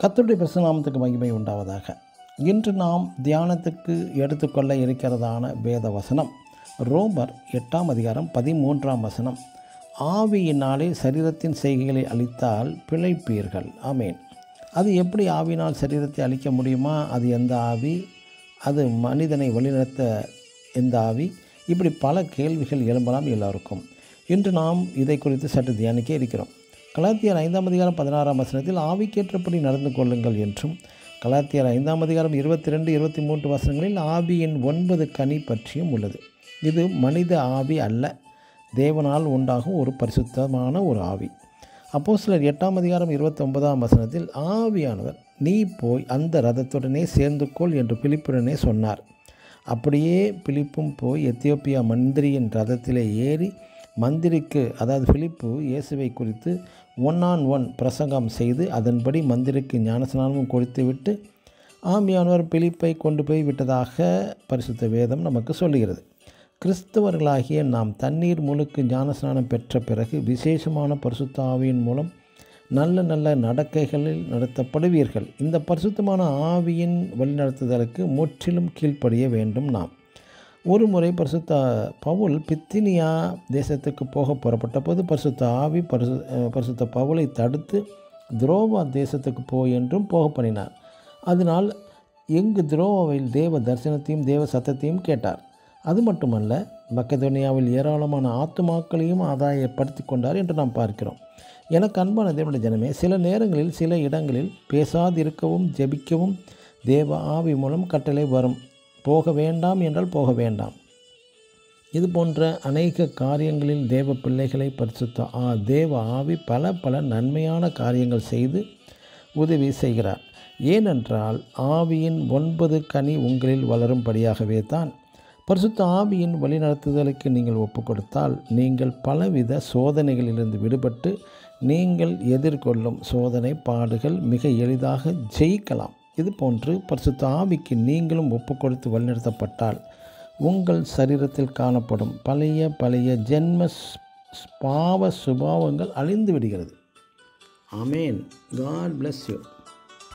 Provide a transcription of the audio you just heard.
கர்த்தருடைய பரிசுத்த நாமத்துக்கு மகிமை உண்டாவதாக. இன்று நாம் தியானத்துக்கு எடுத்துக்கொள்ள இருக்கிறதான வேத வசனம் ரோமர் 8:13 ஆவியினாலே சரீரத்தின் செய்கைகளை அழித்தால் பிழைப்பீர்கள். ஆமேன். அது எப்படி ஆவியினால் சரீரத்தை அழிக்க முடியுமா? அது எந்த ஆவி? அது மனிதனை வழிநடத்த எந்த ஆவி? இப்படி பல கேள்விகள் எழும்பலாம் எல்லோருக்கும். இன்று நாம் இதை குறித்து சற்று தியானிக்க இருக்கிறோம். கலாத்தியர் 5:16 ஆவிக்கேற்றபடி நடந்து கொள்ளுங்கள் என்றும், கலாத்தியர் 5:22-23 ஆவியின் 9 கனி பற்றியும் உள்ளது. இது மனித ஆவி அல்ல, தேவனால் உண்டாகும் ஒரு பரிசுத்தமான ஒரு ஆவி. அப்போஸ்தலர் 8:29 ஆவியானவர் நீ போய் அந்த ரதத்துடனே சேர்ந்து கொள் என்று பிலிப்புடனே சொன்னார். அப்படியே பிலிப்பும் போய் எத்தியோப்பியா மந்திரியின் ரதத்திலே ஏறி மந்திரிக்கு, அதாவது பிலிப்பு இயேசுவை குறித்து 1-on-1 பிரசங்கம் செய்து அதன்படி மந்திரிக்கு ஞானஸ்நானமும் கொடுத்துவிட்டு ஆவியானவர் பிலிப்பை கொண்டு போய் விட்டதாக பரிசுத்த வேதம் நமக்கு சொல்லுகிறது. கிறிஸ்தவர்களாகிய நாம் தண்ணீர் முழுக்கு ஞானஸ்நானம் பெற்ற பிறகு விசேஷமான பரிசுத்த ஆவியின் மூலம் நல்ல நல்ல நடக்கைகளில் நடத்தப்படுவீர்கள். இந்த பரிசுத்தமான ஆவியின் வழிநடத்துதலுக்கு முற்றிலும் கீழ்ப்படிய வேண்டும். நாம் ஒரு முறை பரிசுத்த பவுல் பித்தினியா தேசத்துக்கு போக புறப்பட்ட போது பரிசுத்த ஆவி பரிசுத்த பவுலை தடுத்து துரோவா தேசத்துக்கு போய் என்றும் போக பண்ணினார். அதனால் எங்கு துரோவாவில் தேவ தரிசனத்தையும் தேவ சத்தத்தையும் கேட்டார். அது மட்டுமல்ல, மக்கெதோனியாவில் ஏராளமான ஆத்துமாக்களையும் ஆதாயப்படுத்தி கொண்டார் என்று நாம் பார்க்கிறோம். எனக்கு அன்பான தேவனுடைய ஜனமே, சில நேரங்களில் சில இடங்களில் பேசாதிருக்கவும் ஜெபிக்கவும் தேவ ஆவி மூலம் கட்டளை வரும். போக வேண்டாம் என்றால் போக வேண்டாம். இது போன்ற அநேக காரியங்களில் தேவ பிள்ளைகளை பரிசுத்த தேவ ஆவி பல நன்மையான காரியங்கள் செய்து உதவி செய்கிறார். ஏனென்றால் ஆவியின் 9 கனி உங்களில் வளரும்படியாகவே தான். பரிசுத்த ஆவியின் வழிநடத்துதலுக்கு நீங்கள் ஒப்பு கொடுத்தால் நீங்கள் பலவித சோதனைகளிலிருந்து விடுபட்டு நீங்கள் எதிர்கொள்ளும் சோதனை பாடுகள் மிக எளிதாக ஜெயிக்கலாம். இது போன்று பரிசுத்த ஆவிக்கு நீங்களும் ஒப்பு கொடுத்து வழிநடத்தப்பட்டால் உங்கள் சரீரத்தில் காணப்படும் பழைய ஜென்ம பாவ சுபாவங்கள் அழிந்து விடுகிறது. ஆமேன். God bless you.